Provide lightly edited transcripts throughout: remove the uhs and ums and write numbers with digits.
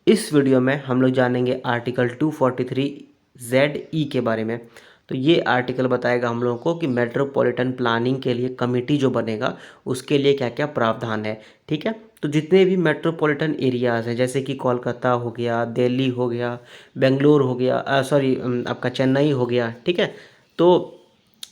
इस वीडियो में हम लोग जानेंगे आर्टिकल 243 ZE के बारे में। तो ये आर्टिकल बताएगा हम लोगों को कि मेट्रोपॉलिटन प्लानिंग के लिए कमेटी जो बनेगा उसके लिए क्या क्या प्रावधान है। ठीक है, तो जितने भी मेट्रोपॉलिटन एरियाज़ हैं जैसे कि कोलकाता हो गया, दिल्ली हो गया, बेंगलोर हो गया, सॉरी आपका चेन्नई हो गया, ठीक है। तो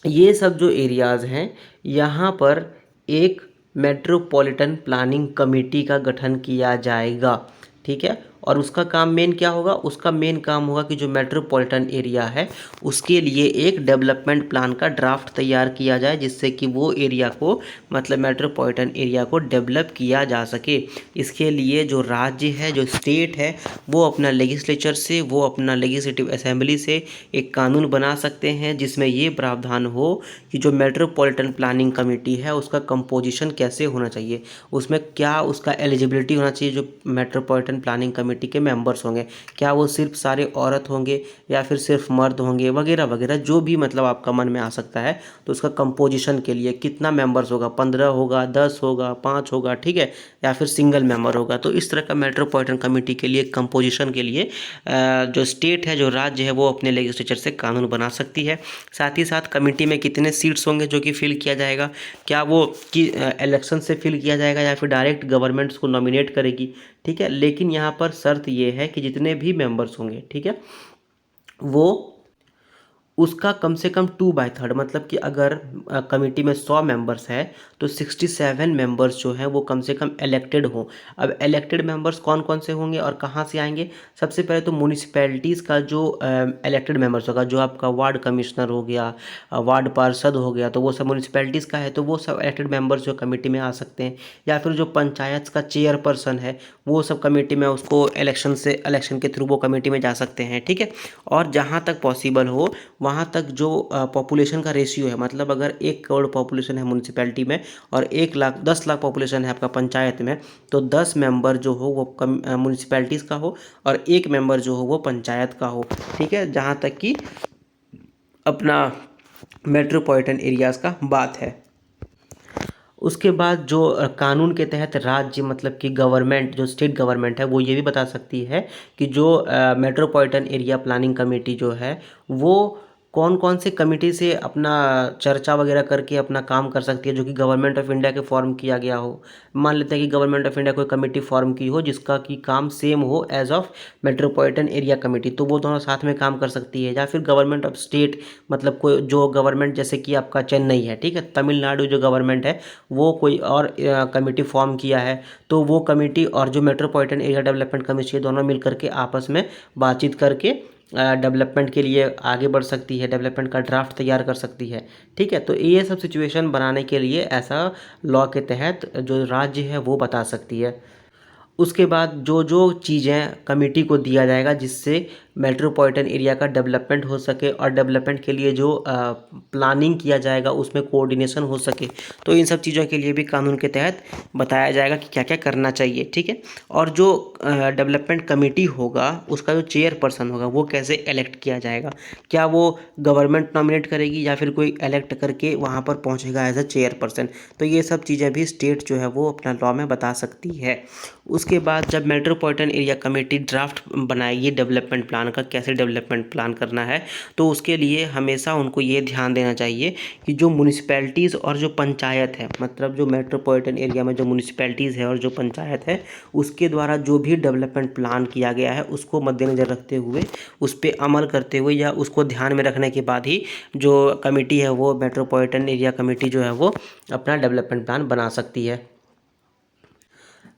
ये सब जो एरियाज़ हैं यहाँ पर एक मेट्रोपॉलिटन प्लानिंग कमेटी का गठन किया जाएगा। ठीक है, और उसका काम मेन क्या होगा? उसका मेन काम होगा कि जो मेट्रोपॉलिटन एरिया है उसके लिए एक डेवलपमेंट प्लान का ड्राफ्ट तैयार किया जाए, जिससे कि वो एरिया को मतलब मेट्रोपॉलिटन एरिया को डेवलप किया जा सके। इसके लिए जो राज्य है, जो स्टेट है, वो अपना लेजिस्लेचर से, वो अपना लेजिस्लेटिव असेंबली से एक कानून बना सकते हैं जिसमें ये प्रावधान हो कि जो मेट्रोपॉलिटन प्लानिंग कमेटी है उसका कंपोजिशन कैसे होना चाहिए, उसमें क्या उसका एलिजिबिलिटी होना चाहिए। जो मेट्रोपॉलिटन प्लानिंग कमेटी के मेंबर्स होंगे, क्या वो सिर्फ सारे औरत होंगे या फिर सिर्फ मर्द होंगे, वगैरह वगैरह, जो भी मतलब आपका मन में आ सकता है। तो उसका कंपोजिशन के लिए कितना मेंबर्स होगा, 15 होगा, 10 होगा, 5 होगा, ठीक है, या फिर सिंगल मेंबर होगा। तो इस तरह का मेट्रोपॉलिटन कमेटी के लिए कंपोजिशन के लिए जो स्टेट है, जो राज्य है, वो अपने लेजिस्लेचर से कानून बना सकती है। साथ ही साथ कमेटी में कितने सीट्स होंगे जो कि फिल किया जाएगा, क्या वो कि इलेक्शन से फिल किया जाएगा या फिर डायरेक्ट गवर्नमेंट उसको नॉमिनेट करेगी। ठीक है, लेकिन यहाँ पर शर्त ये है कि जितने भी मेंबर्स होंगे, ठीक है, वो उसका कम से कम 2/3 मतलब कि अगर कमेटी में 100 मेंबर्स है तो 67 मेंबर्स जो हैं वो कम से कम इलेक्टेड हों। अब इलेक्टेड मेंबर्स कौन कौन से होंगे और कहाँ से आएंगे? सबसे पहले तो म्यूनिसिपैलिटीज़ का जो इलेक्टेड मेंबर्स होगा, जो आपका वार्ड कमिश्नर हो गया, वार्ड पार्षद हो गया, तो वो सब म्यूनिसिपैलिटीज़ का है, तो वो सब इलेक्टेड मेंबर्स जो कमेटी में आ सकते हैं। या फिर जो पंचायत का चेयरपर्सन है वो सब कमेटी में, उसको इलेक्शन के थ्रू वो कमेटी में जा सकते हैं। ठीक है, और जहाँ तक पॉसिबल हो वहाँ तक जो पॉपुलेशन का रेशियो है, मतलब अगर 1 करोड़ पॉपुलेशन है म्यूनसिपैलिटी में और 10 लाख पॉपुलेशन है आपका पंचायत में, तो 10 मेंबर जो हो वो म्यूनसिपैलिटीज़ का हो और 1 मेंबर जो हो वो पंचायत का हो। ठीक है, जहाँ तक कि अपना मेट्रोपॉलिटन एरियाज़ का बात है। उसके बाद जो कानून के तहत राज्य मतलब कि गवर्नमेंट, जो स्टेट गवर्नमेंट है, वो ये भी बता सकती है कि जो मेट्रोपॉलिटन एरिया प्लानिंग कमेटी जो है वो कौन कौन से कमेटी से अपना चर्चा वगैरह करके अपना काम कर सकती है, जो कि गवर्नमेंट ऑफ इंडिया के फॉर्म किया गया हो। मान लेते हैं कि गवर्नमेंट ऑफ इंडिया कोई कमेटी फॉर्म की हो जिसका कि काम सेम हो as of metropolitan area committee, तो वो दोनों साथ में काम कर सकती है। या फिर गवर्नमेंट ऑफ स्टेट, मतलब कोई जो गवर्नमेंट, जैसे कि आपका चेन्नई है, ठीक है, तमिलनाडु जो गवर्नमेंट है वो कोई और कमेटी फॉर्म किया है, तो वो कमेटी और जो मेट्रोपॉलिटन एरिया डेवलपमेंट कमेटी दोनों मिल करके आपस में बातचीत करके डेवलपमेंट के लिए आगे बढ़ सकती है, डेवलपमेंट का ड्राफ्ट तैयार कर सकती है। ठीक है, तो ये सब सिचुएशन बनाने के लिए ऐसा लॉ के तहत जो राज्य है वो बता सकती है। उसके बाद जो जो चीज़ें कमेटी को दिया जाएगा जिससे मेट्रोपॉलिटन एरिया का डेवलपमेंट हो सके और डेवलपमेंट के लिए जो प्लानिंग किया जाएगा उसमें कोऑर्डिनेशन हो सके, तो इन सब चीज़ों के लिए भी कानून के तहत बताया जाएगा कि क्या क्या करना चाहिए। ठीक है, और जो डेवलपमेंट कमेटी होगा उसका जो चेयरपर्सन होगा वो कैसे इलेक्ट किया जाएगा, क्या वो गवर्नमेंट नॉमिनेट करेगी या फिर कोई इलेक्ट करके वहाँ पर पहुँचेगा एज अ चेयरपर्सन। तो ये सब चीज़ें भी स्टेट जो है वो अपना लॉ में बता सकती है। उसके बाद जब मेट्रोपॉलिटन एरिया कमेटी ड्राफ्ट बनाएगी डेवलपमेंट प्लान का, कैसे डेवलपमेंट प्लान करना है, तो उसके लिए हमेशा उनको ये ध्यान देना चाहिए कि जो म्यूनिसिपैलिटीज़ और जो पंचायत है, मतलब जो मेट्रोपॉलिटन एरिया में जो म्यूनिसिपैलिटीज़ है और जो पंचायत है, उसके द्वारा जो भी डेवलपमेंट प्लान किया गया है उसको मद्देनज़र रखते हुए, उस पर अमल करते हुए या उसको ध्यान में रखने के बाद ही जो कमेटी है वो मेट्रोपॉलिटन एरिया कमेटी जो है वो अपना डेवलपमेंट प्लान बना सकती है।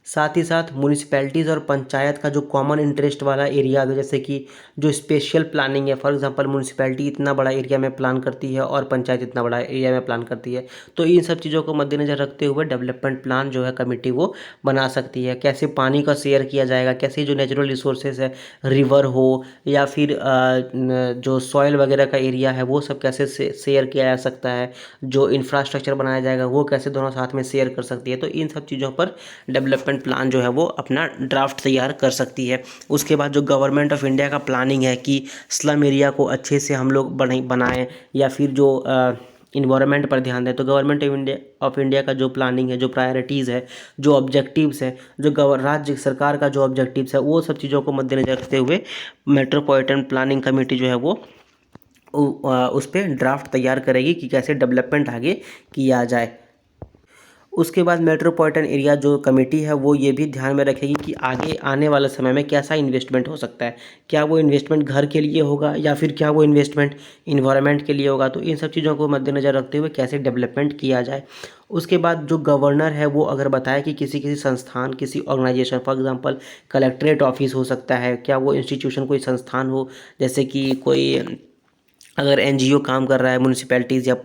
साथ ही साथ म्यूनिसिपैलिटीज़ और पंचायत का जो कॉमन इंटरेस्ट वाला एरिया है, जैसे कि जो स्पेशल प्लानिंग है, फॉर एग्जांपल म्यूनिसिपैलिटी इतना बड़ा एरिया में प्लान करती है और पंचायत इतना बड़ा एरिया में प्लान करती है, तो इन सब चीज़ों को मद्देनज़र रखते हुए डेवलपमेंट प्लान जो है कमेटी वो बना सकती है। कैसे पानी का शेयर किया जाएगा, कैसे जो नेचुरल रिसोर्सेज है, रिवर हो या फिर जो सॉइल वगैरह का एरिया है वो सब कैसे शेयर किया जा सकता है, जो इंफ्रास्ट्रक्चर बनाया जाएगा वो कैसे दोनों साथ में शेयर कर सकती है। तो इन सब चीज़ों पर डेवलपमेंट प्लान जो है वो अपना ड्राफ्ट तैयार कर सकती है। उसके बाद जो गवर्नमेंट ऑफ इंडिया का प्लानिंग है कि स्लम एरिया को अच्छे से हम लोग बनाएं, या फिर जो इन्वायरमेंट पर ध्यान दें। तो गवर्नमेंट ऑफ इंडिया का जो प्लानिंग है, जो प्रायोरिटीज़ है, जो ऑब्जेक्टिव्स है, जो राज्य सरकार का जो ऑब्जेक्टिव्स है, वो सब चीज़ों को मद्देनजर रखते हुए मेट्रोपॉलिटन प्लानिंग कमेटी जो है वो उस पर ड्राफ्ट तैयार करेगी कि कैसे डेवलपमेंट आगे किया जाए। उसके बाद मेट्रोपॉलिटन एरिया जो कमेटी है वो ये भी ध्यान में रखेगी कि आगे आने वाले समय में कैसा इन्वेस्टमेंट हो सकता है। क्या वो इन्वेस्टमेंट घर के लिए होगा या फिर क्या वो इन्वेस्टमेंट इन्वायरमेंट के लिए होगा। तो इन सब चीज़ों को मद्देनज़र रखते हुए कैसे डेवलपमेंट किया जाए। उसके बाद जो गवर्नर है वो अगर बताए कि किसी किसी संस्थान, किसी organisation, for example collectorate office हो सकता है, क्या वो इंस्टीट्यूशन कोई संस्थान हो, जैसे कि कोई अगर एनजीओ काम कर रहा है म्यूनिसिपैलिटीज़ या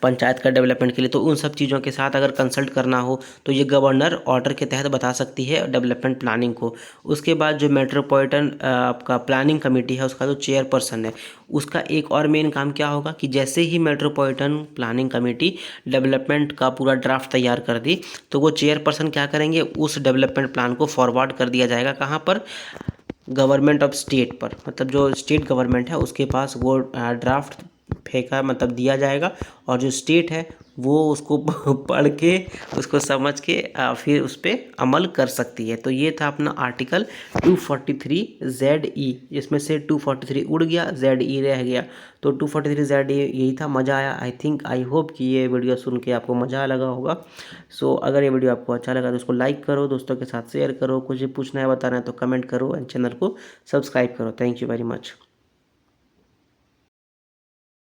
पंचायत का डेवलपमेंट के लिए, तो उन सब चीज़ों के साथ अगर कंसल्ट करना हो तो ये गवर्नर ऑर्डर के तहत बता सकती है डेवलपमेंट प्लानिंग को। उसके बाद जो मेट्रोपॉलिटन आपका प्लानिंग कमेटी है उसका जो चेयरपर्सन है, उसका एक और मेन काम क्या होगा कि जैसे ही मेट्रोपॉलिटन प्लानिंग कमेटी डेवलपमेंट का पूरा ड्राफ्ट तैयार कर दी, तो वो चेयरपर्सन क्या करेंगे, उस डेवलपमेंट प्लान को फॉरवर्ड कर दिया जाएगा कहाँ पर, गवर्नमेंट ऑफ स्टेट पर, मतलब जो स्टेट गवर्नमेंट है उसके पास वो ड्राफ्ट फेंका मतलब दिया जाएगा, और जो स्टेट है वो उसको पढ़ के, उसको समझ के फिर उस पर अमल कर सकती है। तो ये था अपना आर्टिकल 243ZE, जिसमें से 243 उड़ गया, ZE रह गया। तो 243ZE यही था। मज़ा आया, आई होप कि ये वीडियो सुन के आपको मज़ा लगा होगा। सो अगर ये वीडियो आपको अच्छा लगा तो उसको लाइक करो, दोस्तों के साथ शेयर करो, कुछ भी पूछना है बताना है तो कमेंट करो, एंड चैनल को सब्सक्राइब करो। Thank you very much.